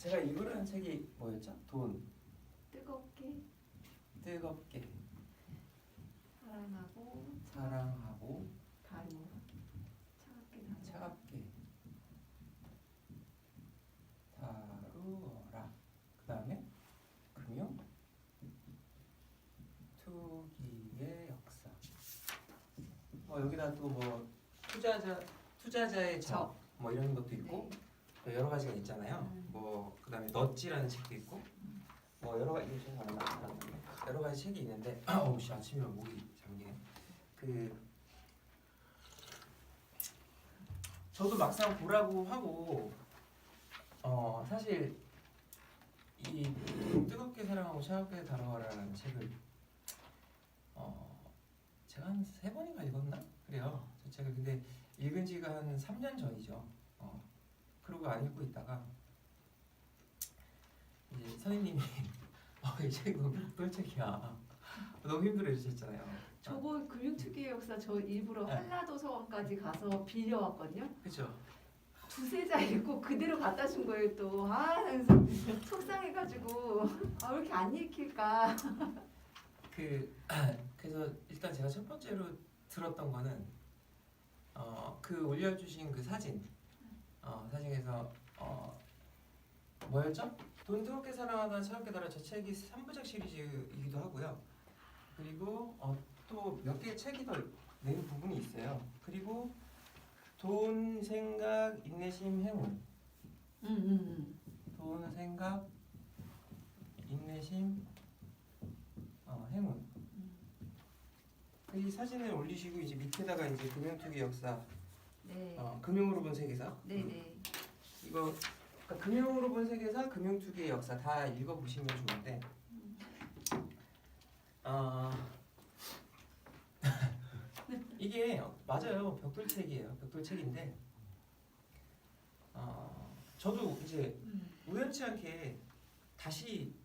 제가 읽으려는 책이 뭐였죠? 돈 뜨겁게 사랑하고 다루어 차갑게 다루어라. 그 다음에 금융 투기의 역사. 여기다 또 뭐 투자자의 적 뭐 이런 것도 있고 네. 여러 가지가 있잖아요. 뭐 그다음에 넛지라는 책도 있고 뭐 여러 가지 여러 가지 책이 있는데 어우씨 아침에 목이 잠기네. 저도 막상 보라고 하고 사실 이 뜨겁게 사랑하고 차갑게 다뤄라라는 책을 제가 한 3번인가 읽었나? 그래요. 저 책을 근데 읽은 지가 한 3년 전이죠. 그러고 안 읽고 있다가 이제 선생님이 이 책 너무 똘책이야. 너무 힘들어 해주셨잖아요. 저거 금융특위의 역사 저 일부러 네. 한라도서관까지 가서 빌려왔거든요. 그렇죠. 두세 자 읽고 그대로 갖다 준 거예요 또. 속상해가지고 왜 이렇게 안 읽힐까. 그래서 일단 제가 첫 번째로 들었던 거는 그 올려주신 그 사진에서 뭐였죠? 돈 뜨겁게 사랑하다 차갑게 다뤄. 저 책이 3부작 시리즈이기도 하고요. 그리고 또 몇 개의 책이 더 내는 부분이 있어요. 그리고 돈, 생각, 인내심, 행운. 돈, 생각, 인내심, 행운. 이 사진을 올리시고 이제 밑에다가 이제 금융투기 역사, 네. 금융으로 본 세계사. 네네. 이거 그러니까 금융으로 본 세계사, 금융투기의 역사 다 읽어보시면 좋은데, 이게 맞아요. 벽돌책이에요. 벽돌책인데, 저도 이제 우연치 않게 다시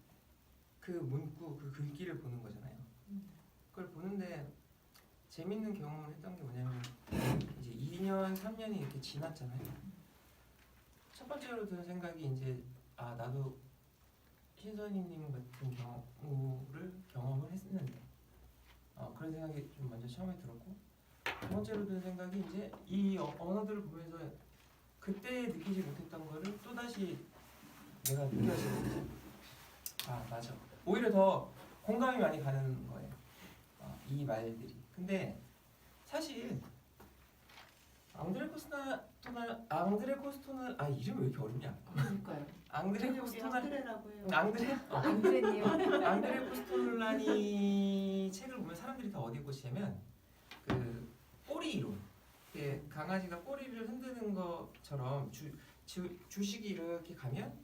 그 문구, 그 글귀를 보는 거잖아요. 그걸 보는데 재밌는 경험을 했던 게 뭐냐면 이제 2년, 3년이 이렇게 지났잖아요. 첫 번째로 드는 생각이 이제 나도 신선이님 같은 경험을 했는데 그런 생각이 좀 먼저 처음에 들었고, 두 번째로 드는 생각이 이제 이 언어들을 보면서 그때 느끼지 못했던 거를 또다시 내가 느껴지는 거죠. 맞아. 오히려 더 공감이 많이 가는 거예요. 이 말들이. 근데 사실 앙드레 코스토나 이름이 왜 이렇게 어렵냐? 그러니까요. 앙드레 우리 코스토나 앙드레라고 해요. 안드레님. 앙드레 코스톨라니 책을 보면 사람들이 다 어디에 꽂히냐면 그 꼬리 이론. 강아지가 꼬리를 흔드는 것처럼 주식이 이렇게 가면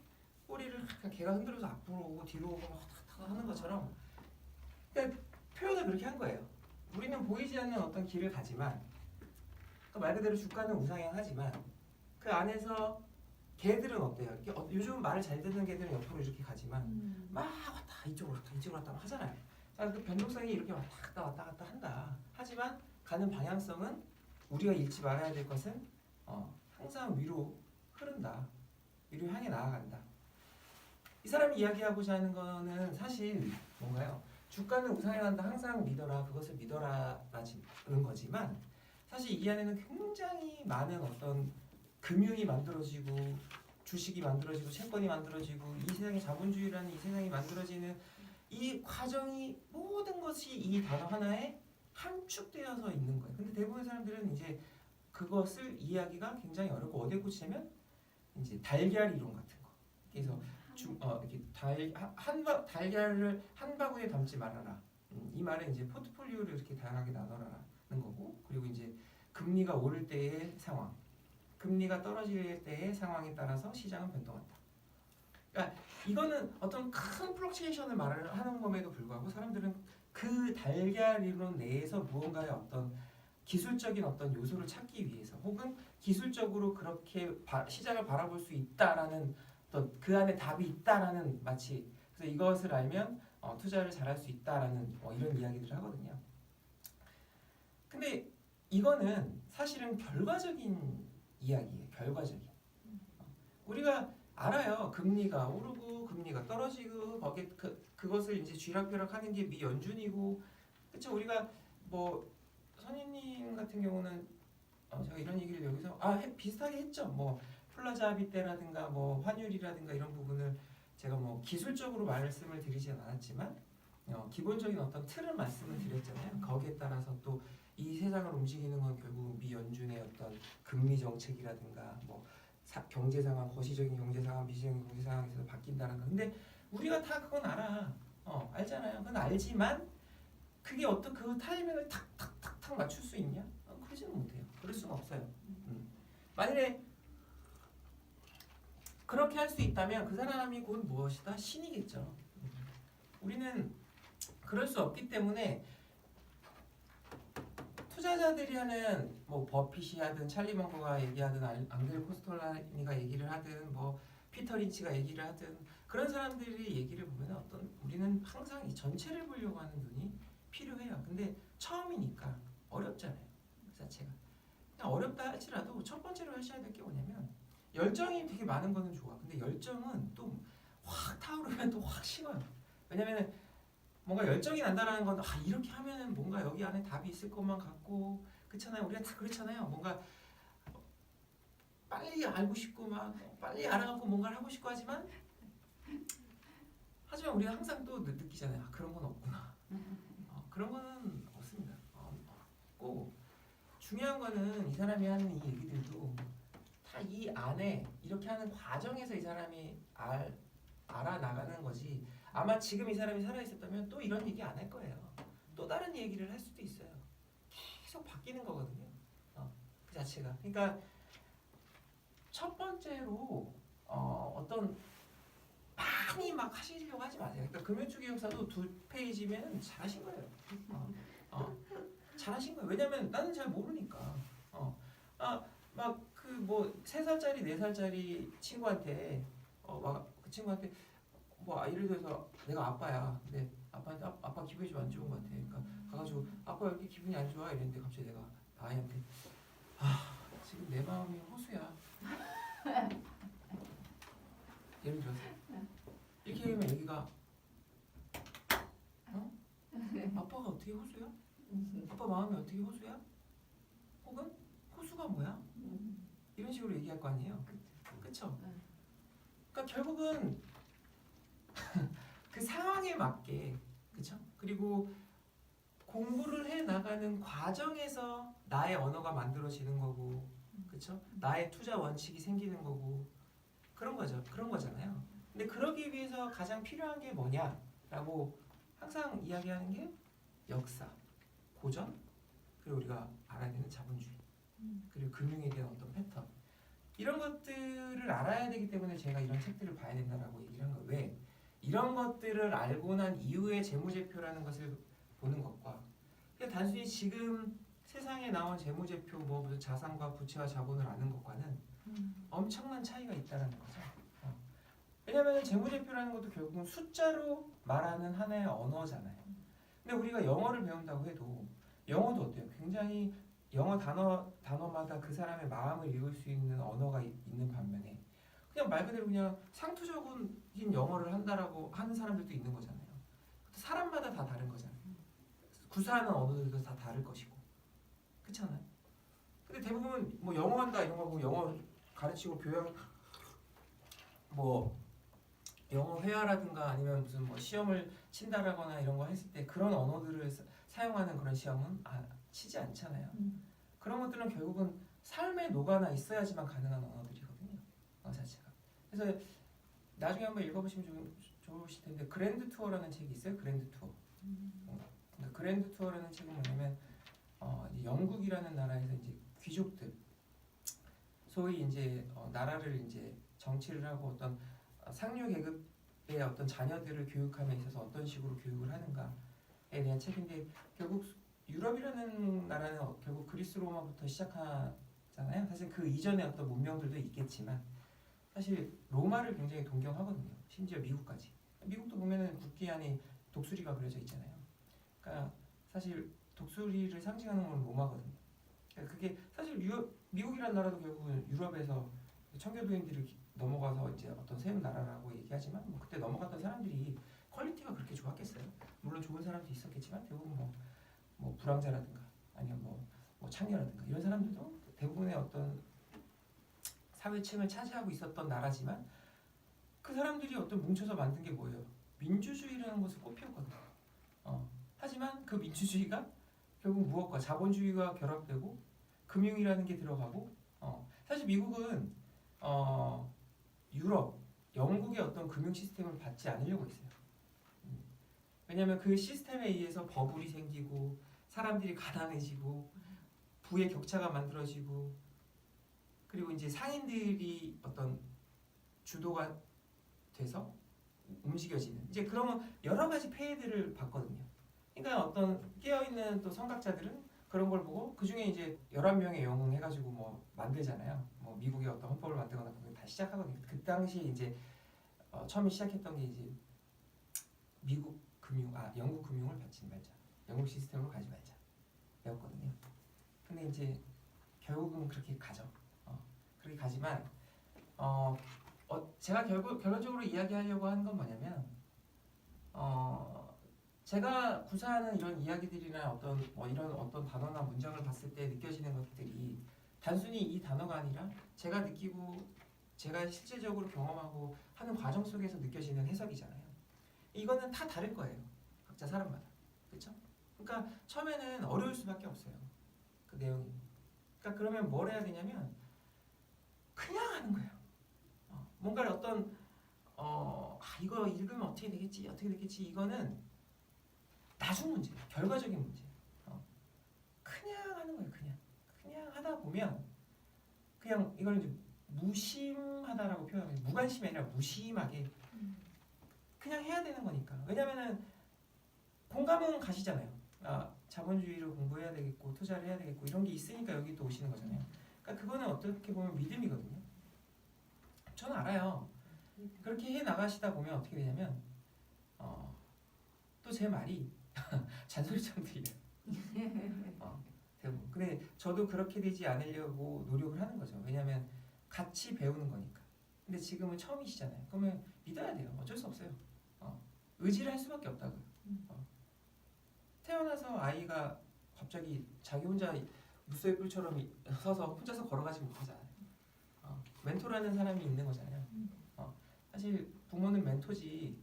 꼬리를 걔가 흔들어서 앞으로 오고 뒤로 오고 막 하는 것처럼, 그러니까 표현을 그렇게 한 거예요. 우리는 보이지 않는 어떤 길을 가지만, 말 그대로 주가는 우상향하지만 그 안에서 개들은 어때요? 요즘 말을 잘 듣는 개들은 옆으로 이렇게 가지만 막 왔다 이쪽으로 왔다 하잖아요. 그 변동성이 이렇게 왔다 갔다 한다. 하지만 가는 방향성은 우리가 잃지 말아야 될 것은 항상 위로 흐른다. 위로 향해 나아간다. 이 사람이 이야기하고자 하는 거는 사실 뭔가요? 주가는 우상향한다. 항상 믿어라. 그것을 믿어라라는 거지만 사실 이 안에는 굉장히 많은 어떤 금융이 만들어지고 주식이 만들어지고 채권이 만들어지고 이 세상의 자본주의라는 이 세상이 만들어지는 이 과정이 모든 것이 이 단어 하나에 함축되어서 있는 거예요. 근데 대부분의 사람들은 이제 그것을 이해하기가 굉장히 어렵고 어디에 꽂히냐면 이제 달걀 이론 같은 거. 그래서 이렇게 달걀을 한 바구니에 담지 말아라. 이 말은 이제 포트폴리오를 이렇게 다양하게 나눠라는 거고, 그리고 이제 금리가 오를 때의 상황, 금리가 떨어질 때의 상황에 따라서 시장은 변동한다. 그러니까 이거는 어떤 큰 플럭츄에이션을 말하는 것에도 불구하고 사람들은 그 달걀 이론 내에서 무언가의 어떤 기술적인 어떤 요소를 찾기 위해서, 혹은 기술적으로 그렇게 시장을 바라볼 수 있다라는 어떤 그 안에 답이 있다라는, 마치 그래서 이것을 알면 투자를 잘할 수 있다라는 이런 이야기들을 하거든요. 근데 이거는 사실은 결과적인 이야기예요. 결과적인. 우리가 알아요. 금리가 오르고 금리가 떨어지고 거기에 그것을 이제 쥐락펴락하는 게 미연준이고 그쵸? 우리가 뭐 선생님 같은 경우는 제가 이런 얘기를 여기서 비슷하게 했죠. 뭐 플라자 합의 때라든가 뭐 환율이라든가 이런 부분을 제가 뭐 기술적으로 말씀을 드리진 않았지만 기본적인 어떤 틀은 말씀을 드렸잖아요. 거기에 따라서 또 이 세상을 움직이는 건 결국 미 연준의 어떤 금리 정책이라든가 뭐 경제 상황, 거시적인 경제 상황, 미시적인 경제 상황에서 바뀐다는 거. 근데 우리가 다 그건 알아. 알잖아요. 그건 알지만 그게 어떤 그 타이밍을 탁탁탁탁 맞출 수 있냐? 그러지는 못해요. 그럴 수는 없어요. 만일에 그렇게 할 수 있다면 그 사람이 곧 무엇이다? 신이겠죠. 우리는 그럴 수 없기 때문에 투자자들이 하는 뭐 버핏이 하든 찰리 먼거가 얘기하든 앙겔 코스톨라니가 얘기를 하든 뭐 피터 린치가 얘기를 하든 그런 사람들이 얘기를 보면 우리는 항상 이 전체를 보려고 하는 눈이 필요해요. 근데 처음이니까 어렵잖아요. 그 자체가. 그냥 어렵다 할지라도 첫 번째로 하셔야 될 게 뭐냐면 열정이 되게 많은 거는 좋아. 근데 열정은 또 확 타오르면 또 확 식어요. 왜냐면은 뭔가 열정이 난다라는 건 이렇게 하면은 뭔가 여기 안에 답이 있을 것만 같고 그렇잖아요. 우리가 다 그렇잖아요. 뭔가 빨리 알고 싶고 막 빨리 알아갖고 뭔가를 하고 싶고 하지만 우리가 항상 또 느끼잖아요. 그런 건 없구나. 그런 거는 없습니다. 없고 중요한 거는 이 사람이 하는 이 얘기들도 다 이 안에 이렇게 하는 과정에서 이 사람이 알아나가는 거지. 아마 지금 이 사람이 살아있었다면 또 이런 얘기 안 할 거예요. 또 다른 얘기를 할 수도 있어요. 계속 바뀌는 거거든요. 그 자체가. 그러니까 첫 번째로 어떤 많이 막 하시려고 하지 마세요. 그러니까 금연주기 역사도 2페이지면 잘하신 거예요. 잘하신 거예요. 왜냐면 나는 잘 모르니까. 막 그 뭐 3살짜리 4살짜리 친구한테 막 그 친구한테 뭐 예를 들어서 내가 아빠야. 근데 아빠한테 아빠 기분이 좀 안 좋은 것 같아. 그러니까 가가지고 아빠 왜 이렇게 기분이 안 좋아? 이랬는데 갑자기 내가 아이한테 지금 내 마음이 호수야. 예를 들어서 이렇게 얘기하면 애기가 아빠가 어떻게 호수야? 아빠 마음이 어떻게 호수야? 혹은 호수가 뭐야? 이런 식으로 얘기할 거 아니에요. 그쵸? 그러니까 결국은 그 상황에 맞게 그쵸? 그리고 공부를 해 나가는 과정에서 나의 언어가 만들어지는 거고 그쵸? 나의 투자 원칙이 생기는 거고 그런 거죠. 그런 거잖아요. 근데 그러기 위해서 가장 필요한 게 뭐냐라고 항상 이야기하는 게 역사, 고전, 그리고 우리가 알아야 되는 자본주의, 그리고 금융에 대한 어떤 패턴 이런 것들을 알아야 되기 때문에 제가 이런 책들을 봐야 된다라고 얘기를 한 거예요. 왜? 이런 것들을 알고 난 이후에 재무제표라는 것을 보는 것과 그냥 단순히 지금 세상에 나온 재무제표 뭐 무슨 자산과 부채와 자본을 아는 것과는 엄청난 차이가 있다는 거죠. 왜냐하면 재무제표라는 것도 결국은 숫자로 말하는 하나의 언어잖아요. 근데 우리가 영어를 배운다고 해도 영어도 어때요? 굉장히 영어 단어마다 그 사람의 마음을 읽을 수 있는 언어가 있는 반면에 그냥 말 그대로 그냥 상투적인 영어를 한다라고 하는 사람들도 있는 거잖아요. 사람마다 다 다른 거잖아요. 구사하는 언어들도 다 다를 것이고 그렇잖아요. 근데 대부분 뭐 영어 한다 이런 거 보고 영어 가르치고 교양 뭐 영어 회화라든가 아니면 무슨 뭐 시험을 친다라거나 이런 거 했을 때 그런 언어들을 사용하는 그런 시험은 치지 않잖아요. 그런 것들은 결국은 삶에 녹아나 있어야지만 가능한 언어들이거든요. 자체가. 그래서 나중에 한번 읽어보시면 좋으실 텐데 그랜드 투어라는 책이 있어요. 그랜드 투어. 그랜드 투어라는 책은 뭐냐면 영국이라는 나라에서 이제 귀족들 소위 이제 나라를 이제 정치를 하고 어떤 상류 계급의 어떤 자녀들을 교육함에 있어서 어떤 식으로 교육을 하는가에 대한 책인데 결국 유럽이라는 나라는 결국 그리스 로마부터 시작하잖아요. 사실 그 이전에 어떤 문명들도 있겠지만 사실 로마를 굉장히 동경하거든요. 심지어 미국까지. 미국도 보면은 국기 안에 독수리가 그려져 있잖아요. 그러니까 사실 독수리를 상징하는 건 로마거든요. 그러니까 그게 사실 미국이라는 나라도 결국은 유럽에서 청교도인들을 넘어가서 이제 어떤 새로운 나라라고 얘기하지만 뭐 그때 넘어갔던 사람들이 퀄리티가 그렇게 좋았겠어요? 물론 좋은 사람도 있었겠지만 대부분 뭐 불황자라든가 아니면 뭐 창녀라든가 이런 사람들도 대부분의 어떤 사회층을 차지하고 있었던 나라지만 그 사람들이 어떤 뭉쳐서 만든 게 뭐예요? 민주주의라는 것을 꽃피웠거든요. 하지만 그 민주주의가 결국 무엇과 자본주의가 결합되고 금융이라는 게 들어가고 사실 미국은 유럽, 영국의 어떤 금융 시스템을 받지 않으려고 했어요. 왜냐하면 그 시스템에 의해서 버블이 생기고 사람들이 가난해지고 부의 격차가 만들어지고 그리고 이제 상인들이 어떤 주도가 돼서 움직여지는 이제 그런 여러 가지 폐해들을 봤거든요. 그러니까 어떤 깨어있는 또 선각자들은 그런 걸 보고 그 중에 이제 11명의 영웅 해가지고 뭐 만들잖아요. 뭐 미국의 어떤 헌법을 만들거나 그걸 다 시작하거든요. 그 당시에 이제 처음에 시작했던 게 이제 영국 금융을 받지 말자. 영국 시스템으로 가지 말자. 였거든요. 근데 이제 결국은 그렇게 가죠. 그렇게 가지만 제가 결론적으로 이야기하려고 하는 건 뭐냐면 제가 구사하는 이런 이야기들이나 이런 어떤 단어나 문장을 봤을 때 느껴지는 것들이 단순히 이 단어가 아니라 제가 느끼고 제가 실제적으로 경험하고 하는 과정 속에서 느껴지는 해석이잖아요. 이거는 다 다를 거예요. 각자 사람마다. 그렇죠? 그러니까 처음에는 어려울 수밖에 없어요. 그 내용이. 그러니까 그러면 뭘 해야 되냐면 그냥 하는 거예요. 뭔가를 이거 읽으면 어떻게 되겠지 이거는 나중 문제예요. 결과적인 문제예요. 그냥 하는 거예요. 그냥 하다 보면 그냥 이걸 이제 무심하다라고 표현하면 무관심이 아니라 무심하게 그냥 해야 되는 거니까. 왜냐면은 공감은 가시잖아요. 자본주의를 공부해야 되겠고 투자를 해야 되겠고 이런 게 있으니까 여기 또 오시는 거잖아요. 그러니까 그거는 어떻게 보면 믿음이거든요. 저는 알아요. 그렇게 해 나가시다 보면 어떻게 되냐면 또 제 말이 잔소리처럼 들려요. 대부분. 근데 저도 그렇게 되지 않으려고 노력을 하는 거죠. 왜냐하면 같이 배우는 거니까. 근데 지금은 처음이시잖아요. 그러면 믿어야 돼요. 어쩔 수 없어요. 의지를 할 수밖에 없다고요. 태어나서 아이가 갑자기 자기 혼자 무쇠 뿔처럼 서서 혼자서 걸어가지 못하잖아요. 멘토라는 사람이 있는 거잖아요. 사실 부모는 멘토지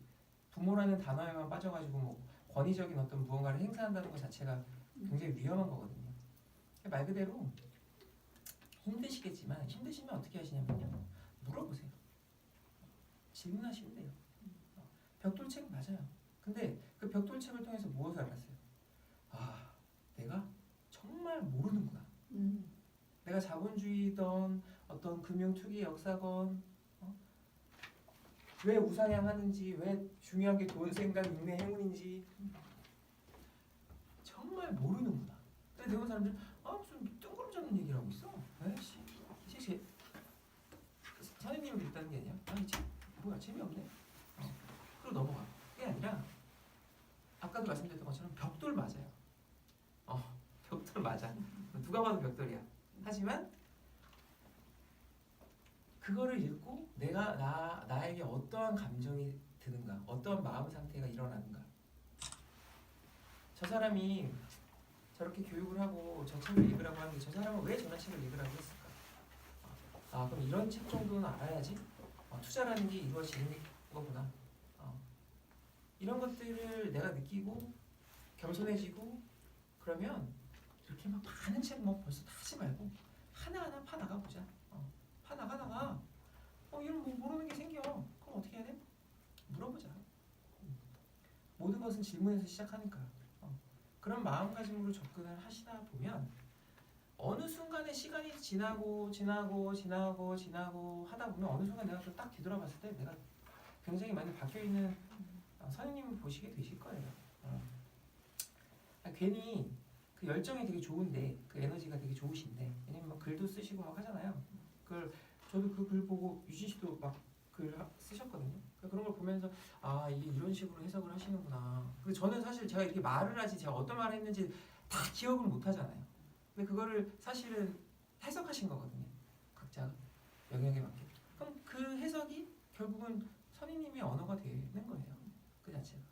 부모라는 단어에만 빠져가지고 뭐 권위적인 어떤 무언가를 행사한다는 것 자체가 굉장히 위험한 거거든요. 말 그대로 힘드시겠지만 힘드시면 어떻게 하시냐면요. 물어보세요. 질문하시면 돼요. 벽돌책 맞아요. 근데 그 벽돌책을 통해서 무엇을 알았어요? 내가 정말 모르는구나. 내가 자본주의던 어떤 금융투기 역사건 왜 우상향하는지 왜 중요한 게 돈 생각 인내 행운인지 정말 모르는구나. 근데 대부분 사람들은 무슨 뜬구름 잡는 얘기를 하고 있어. 에이씨 선생님을 읽다는 게 아니야. 뭐야 재미없네. 그리고 넘어가. 그게 아니라 아까도 말씀드렸던 것처럼 벽돌 맞아요. 벽돌 맞아. 누가 봐도 벽돌이야. 하지만 그거를 읽고 나에게 어떠한 감정이 드는가, 어떠한 마음 상태가 일어나는가. 저 사람이 저렇게 교육을 하고 저 책을 읽으라고 하는데 저 사람은 왜 저런 책을 읽으라고 했을까? 그럼 이런 책 정도는 알아야지. 투자라는 게 이루어지는 거구나. 이런 것들을 내가 느끼고 겸손해지고 그러면 이렇게 막 많은 책 벌써 다 하지 말고 하나하나 파 나가보자. 파 나가다가 이런 모르는 게 생겨. 그럼 어떻게 해야 돼? 물어보자. 모든 것은 질문에서 시작하니까. 그런 마음가짐으로 접근을 하시다 보면 어느 순간에 시간이 지나고 하다 보면 어느 순간 내가 또 딱 뒤돌아봤을 때 내가 굉장히 많이 바뀌어있는 선생님을 보시게 되실 거예요. 괜히 그 열정이 되게 좋은데 그 에너지가 되게 좋으신데 왜냐면 막 글도 쓰시고 막 하잖아요. 저도 그 글 보고 유진 씨도 막 글 쓰셨거든요. 그런 걸 보면서 이게 이런 식으로 해석을 하시는구나. 근데 저는 사실 제가 이렇게 말을 하지 제가 어떤 말을 했는지 다 기억을 못 하잖아요. 근데 그거를 사실은 해석하신 거거든요. 각자 영역에 맞게. 그럼 그 해석이 결국은 선생님의 언어가 되는 거예요. 그 자체가.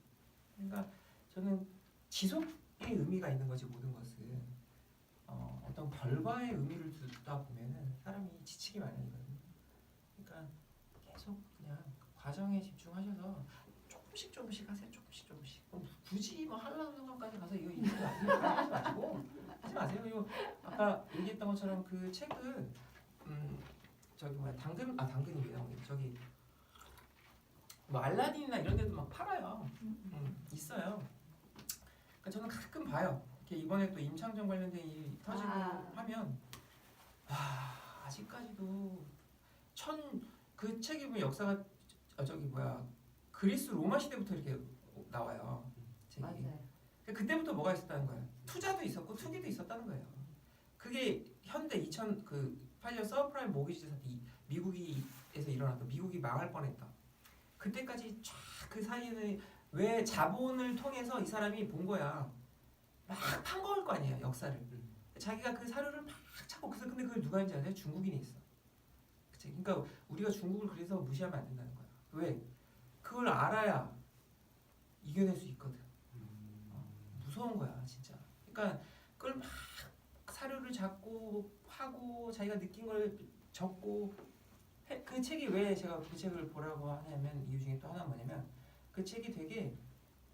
그러니까 저는 지속의 의미가 있는 거지 모든 것은 어떤 결과의 의미를 두다 보면은 사람이 지치기 마련이거든요. 그러니까 계속 그냥 과정에 집중하셔서 조금씩 하세요. 조금씩. 굳이 뭐 하려는 순간까지 가서 이거 하지 마시고 하지 마세요. 그리고 아까 얘기했던 것처럼 그 책은 저기 뭐야 당근이 왜 나오니 저기 뭐 알라딘이나 이런 데도 막 팔아요. 있어요. 그러니까 저는 가끔 봐요. 이렇게 이번에 또 임창정 관련된 일 터지고 하면 아직까지도 그 책에 보면 역사가 저기 뭐야 그리스 로마 시대부터 이렇게 나와요. 책이. 맞아요. 그때부터 뭐가 있었다는 거예요. 투자도 있었고 투기도 있었다는 거예요. 그게 현대 2008년 서브프라임 모기지 사태 미국에서 일어났던 미국이 망할 뻔했다. 그때까지 쫙 그 사이에는 왜 자본을 통해서 이 사람이 본 거야. 막 판거울 거 아니에요 역사를. 자기가 그 사료를 막 찾고 근데 그걸 누가 했는지 아세요? 중국인이 있어. 그치? 그러니까 우리가 중국을 그래서 무시하면 안 된다는 거야. 왜? 그걸 알아야 이겨낼 수 있거든. 무서운 거야 진짜. 그러니까 그걸 막 사료를 잡고 하고 자기가 느낀 걸 적고 그 책이 왜 제가 그 책을 보라고 하냐면 이유 중에 또 하나 뭐냐면 그 책이 되게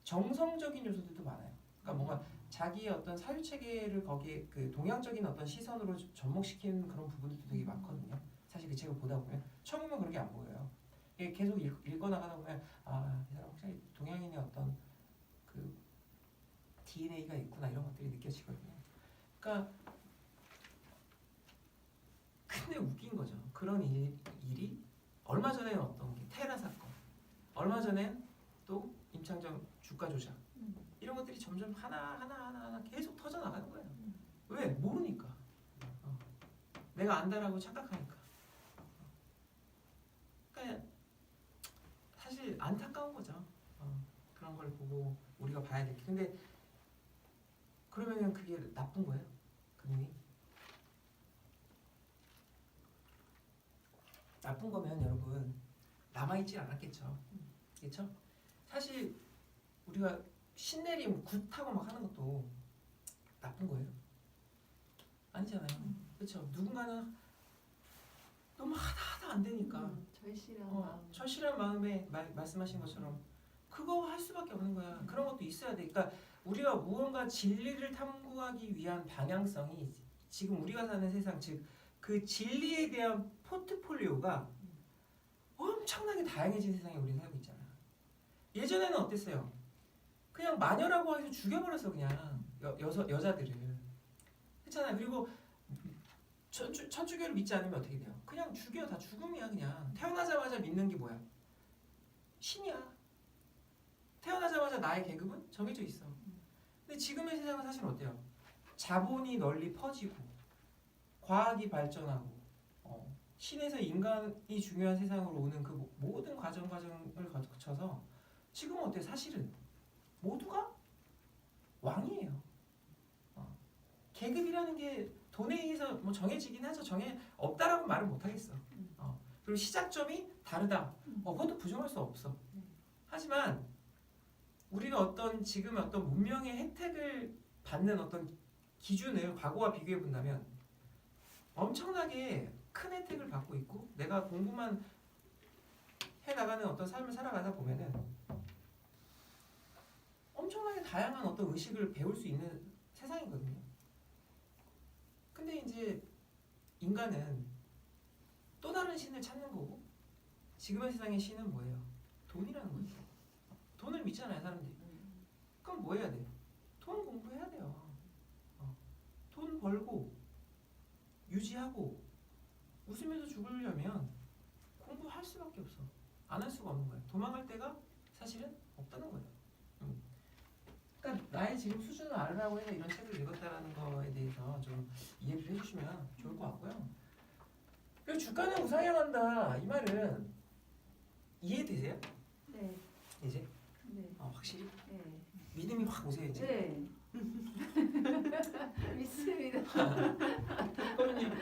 정성적인 요소들도 많아요. 그러니까 뭔가 자기의 어떤 사유 체계를 거기에 그 동양적인 어떤 시선으로 접목시키는 그런 부분들도 되게 많거든요. 사실 그 책을 보다 보면 처음에는 그런 게 안 보여요. 이게 계속 읽어 나가다 보면 이 사람 확실히 동양인의 어떤 그 DNA가 있구나 이런 것들이 느껴지거든요. 그러니까 근데 웃긴 거죠. 그런 일이 얼마 전에는 어떤 게 테라 사건, 얼마 전엔 또 임창정 주가 조작 이런 것들이 점점 하나 계속 터져 나가는 거예요. 왜? 모르니까. 내가 안다라고 착각하니까. 그러니까 사실 안타까운 거죠. 그런 걸 보고 우리가 봐야 될 게. 근데 그러면은 그게 나쁜 거예요? 금융이? 나쁜 거면 여러분 남아있지 않았겠죠. 그렇죠? 사실 우리가 신내림 굿하고 막 하는 것도 나쁜 거예요? 아니잖아요. 그렇죠? 누군가는 너무 하다 안 되니까 절실한 마음. 절실한 마음에 말씀하신 것처럼 그거 할 수밖에 없는 거야. 그런 것도 있어야 돼. 그러니까 우리가 무언가 진리를 탐구하기 위한 방향성이 지금 우리가 사는 세상 즉 그 진리에 대한 포트폴리오가 엄청나게 다양해진 세상에 우리는 살고 있잖아. 예전에는 어땠어요? 그냥 마녀라고 해서 죽여버렸어 그냥 여자들을. 그렇잖아요. 그리고 천주교를 믿지 않으면 어떻게 돼요? 그냥 죽여. 다 죽음이야 그냥. 태어나자마자 믿는 게 뭐야? 신이야. 태어나자마자 나의 계급은 정해져 있어. 근데 지금의 세상은 사실 어때요? 자본이 널리 퍼지고 과학이 발전하고 신에서 인간이 중요한 세상으로 오는 그 모든 과정을 거쳐서 지금은 어때요? 사실은 모두가 왕이에요. 계급이라는 게 돈에 의해서 뭐 정해지긴 하죠. 없다라고 말은 못하겠어. 그리고 시작점이 다르다. 그것도 부정할 수 없어. 하지만 우리가 지금 어떤 문명의 혜택을 받는 어떤 기준을 과거와 비교해 본다면 엄청나게 큰 혜택을 받고 있고 내가 공부만 해나가는 어떤 삶을 살아가다 보면은 엄청나게 다양한 어떤 의식을 배울 수 있는 세상이거든요. 근데 이제 인간은 또 다른 신을 찾는 거고 지금의 세상의 신은 뭐예요? 돈이라는 거죠. 돈을 믿잖아요 사람들이. 그럼 뭐 해야 돼요? 돈 공부해야 돼요. 돈 벌고 유지하고 웃으면서 죽으려면 공부할 수밖에 없어. 안 할 수가 없는 거예요. 도망갈 데가 사실은 없다는 거예요. 그러니까 나의 지금 수준을 알으라고 해서 이런 책을 읽었다라는 거에 대해서 좀 이해를 해주시면 좋을 것 같고요. 그리고 주가는 우상향한다 이 말은 이해되세요? 네. 이제? 네. 확실히? 네. 믿음이 확 오세요 이제? 네. 믿습니다. 그럼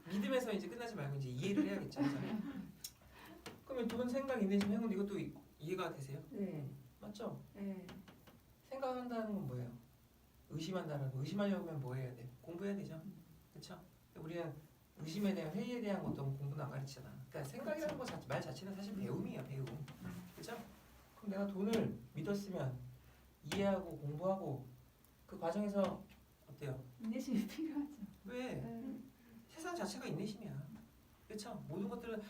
믿음에서 이제 끝나지 말고 이제 이해를 해야겠죠. 돈 생각 인내심 행운 이것도 이해가 되세요? 네. 맞죠? 네. 생각한다는 건 뭐예요? 의심한다는 거. 의심하려고 하면 뭐 해야 돼? 공부해야 되죠. 그렇죠? 우리는 의심에 대한 회의에 대한 어떤 공부는 안 가르치잖아. 그러니까 생각이라는 말 자체는 사실 배움이야, 배움. 그렇죠? 그럼 내가 돈을 믿었으면 이해하고 공부하고 그 과정에서 어때요? 인내심이 필요하죠. 왜? 네. 세상 자체가 인내심이야. 그렇죠? 모든 것들은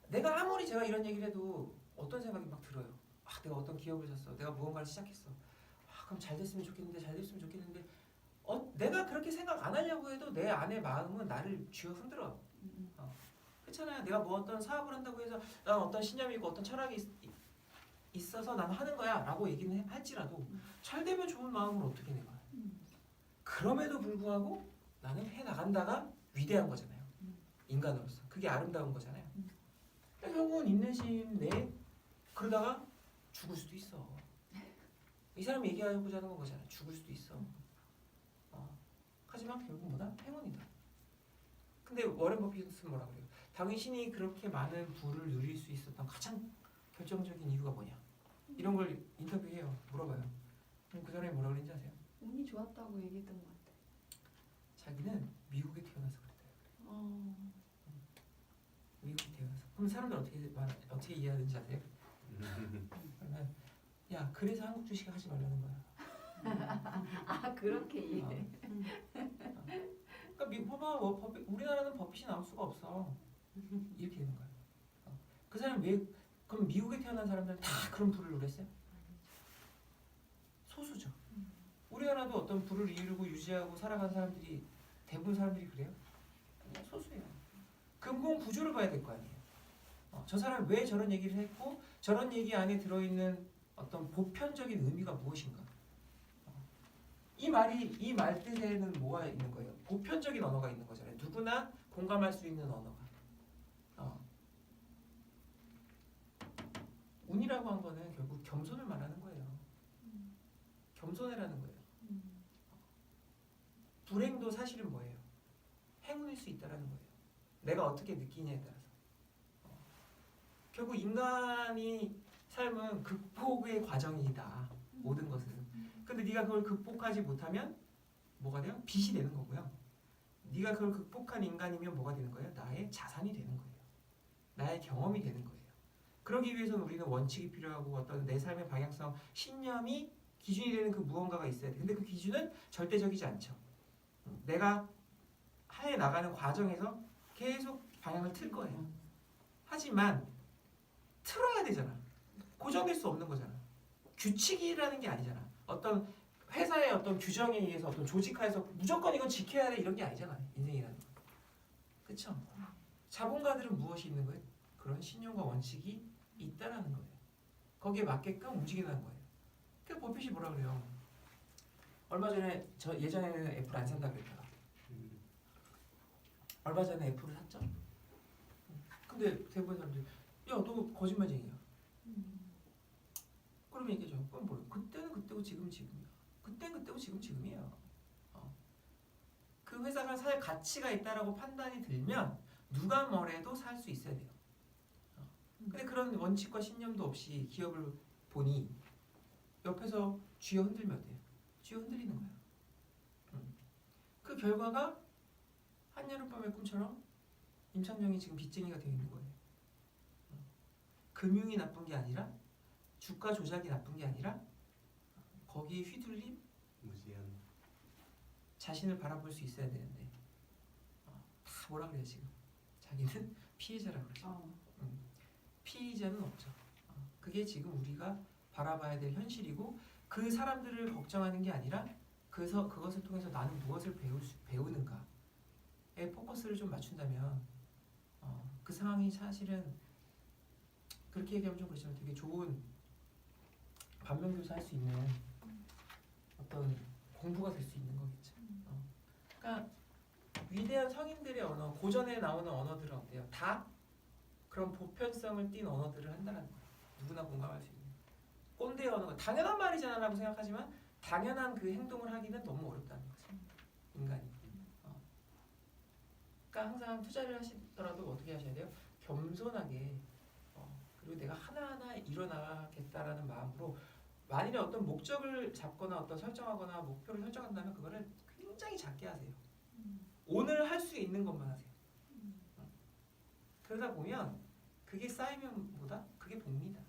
내가 아무리 제가 이런 얘기를 해도 어떤 생각이 막 들어요. 아, 내가 어떤 기업을 샀어. 내가 무언가를 시작했어. 아, 그럼 잘 됐으면 좋겠는데 잘 됐으면 좋겠는데 내가 그렇게 생각 안 하려고 해도 내 안의 마음은 나를 쥐어 흔들어. 그렇잖아요. 내가 뭐 어떤 사업을 한다고 해서 난 어떤 신념이 있고 어떤 철학이 있어서 난 하는 거야 라고 얘기는 할지라도 잘 되면 좋은 마음으로 어떻게 내가 그럼에도 불구하고 나는 해나간다가 위대한 거잖아요. 인간으로서. 그게 아름다운 거잖아요. 그러니까 결국은 인내심 내 그러다가 죽을 수도 있어. 이 사람이 얘기하고자 하는 건 거잖아요. 죽을 수도 있어. 하지만 결국 뭐다? 행운이다. 근데 워렌 버핏은 뭐라 그래요? 당신이 그렇게 많은 부를 누릴 수 있었던 가장 결정적인 이유가 뭐냐? 이런 걸 인터뷰해요. 물어봐요. 그럼 그 사람이 뭐라 그랬는지 아세요? 운이 좋았다고 얘기했던 것 같아. 자기는 미국에 태어나서 그랬대요. 어. 미국에 태어나서. 그럼 사람들 어떻게 이해하는지 아세요? 그러면 야 그래서 한국 주식 하지 말라는 거야. 아 그렇게 이해. 그러니까 미국 봐봐 우리나라는 버핏이 나올 수가 없어. 이렇게 되는 거야. 그 사람 왜 그럼 미국에 태어난 사람들은 다 그런 부를 누렸어요? 소수죠. 우리나라도 어떤 부를 이루고 유지하고 살아간 사람들이 대부분 사람들이 그래요? 그냥 소수예요. 근본 구조를 봐야 될 거 아니에요. 저 사람 왜 저런 얘기를 했고 저런 얘기 안에 들어있는 어떤 보편적인 의미가 무엇인가? 이 말 뜻에는 뭐가 있는 거예요? 보편적인 언어가 있는 거잖아요. 누구나 공감할 수 있는 언어가. 운이라고 한 거는 결국 겸손을 말하는 거예요. 겸손해라는 거예요. 불행도 사실은 뭐예요? 행운일 수 있다라는 거예요. 내가 어떻게 느끼냐에 따라서. 결국 인간이 삶은 극복의 과정이다. 모든 것은. 근데 네가 그걸 극복하지 못하면 뭐가 돼요? 빚이 되는 거고요. 네가 그걸 극복한 인간이면 뭐가 되는 거예요? 나의 자산이 되는 거예요. 나의 경험이 되는 거예요. 그러기 위해서는 우리는 원칙이 필요하고 어떤 내 삶의 방향성, 신념이 기준이 되는 그 무언가가 있어야 돼. 근데 그 기준은 절대적이지 않죠. 내가 해 나가는 과정에서 계속 방향을 틀 거예요. 하지만 틀어야 되잖아. 고정될 수 없는 거잖아. 규칙이라는 게 아니잖아. 어떤 회사의 어떤 규정에 의해서 어떤 조직하에서 무조건 이건 지켜야 돼 이런 게 아니잖아. 인생이라는 거. 그렇죠? 자본가들은 무엇이 있는 거예요? 그런 신념과 원칙이 있다라는 거예요. 거기에 맞게끔 움직이는 거예요. 그 버핏이 뭐라 그래요? 얼마 전에 저 예전에는 애플 안 산다 그랬다가 얼마 전에 애플을 샀죠. 근데 대부분 사람들이 야 너 거짓말쟁이야. 그러면 얘기하죠. 그럼 뭐래? 그때는 그때고 지금 지금이야. 그때는 그때고 지금 지금이야. 그 회사가 살 가치가 있다라고 판단이 들면 누가 뭐래도 살 수 있어야 돼요. 근데 그런 원칙과 신념도 없이 기업을 보니 옆에서 쥐어 흔들면 어때요? 쥐어 흔들리는 거야. 그 결과가 한여름밤의 꿈처럼 임창정이 지금 빚쟁이가 되어 있는 거예요. 금융이 나쁜 게 아니라 주가 조작이 나쁜 게 아니라 거기에 휘둘림 무지한 자신을 바라볼 수 있어야 되는데 다 뭐라 그래요 지금 자기는 피해자라고 그러죠. 피의자는 없죠. 그게 지금 우리가 바라봐야 될 현실이고 그 사람들을 걱정하는 게 아니라 그것을 통해서 나는 무엇을 배우는가에 포커스를 좀 맞춘다면 그 상황이 사실은 그렇게 얘기하면 좀 그렇지만 되게 좋은 반면교사 할 수 있는 어떤 공부가 될 수 있는 거겠죠. 그러니까 위대한 성인들의 언어, 고전에 나오는 언어들은 어때요? 다 그런 보편성을 띈 언어들을 한다는 거예요. 누구나 공감할 수 있는. 꼰대 언어가 당연한 말이잖아라고 생각하지만 당연한 그 행동을 하기는 너무 어렵다는 거죠. 인간이. 그러니까 항상 투자를 하시더라도 어떻게 하셔야 돼요? 겸손하게 그리고 내가 하나하나 일어나겠다라는 마음으로 만일에 어떤 목적을 잡거나 어떤 설정하거나 목표를 설정한다면 그거를 굉장히 작게 하세요. 오늘 할 수 있는 것만 하세요. 그러다 보면 그게 쌓이면 뭐다? 그게 봅니다.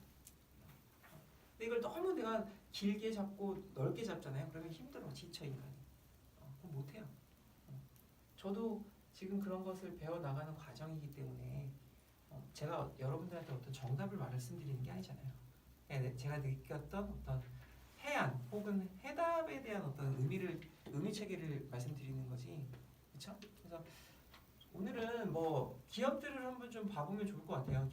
근데 이걸 너무 내가 길게 잡고 넓게 잡잖아요. 그러면 힘들어, 지쳐 인간이. 그럼 못해요. 저도 지금 그런 것을 배워 나가는 과정이기 때문에 제가 여러분들한테 어떤 정답을 말씀드리는 게 아니잖아요. 제가 느꼈던 어떤 해안 혹은 해답에 대한 어떤 의미 체계를 말씀드리는 거지, 그렇죠? 그래서 오늘은 뭐 기업들을 한번 좀 봐보면 좋을 것 같아요.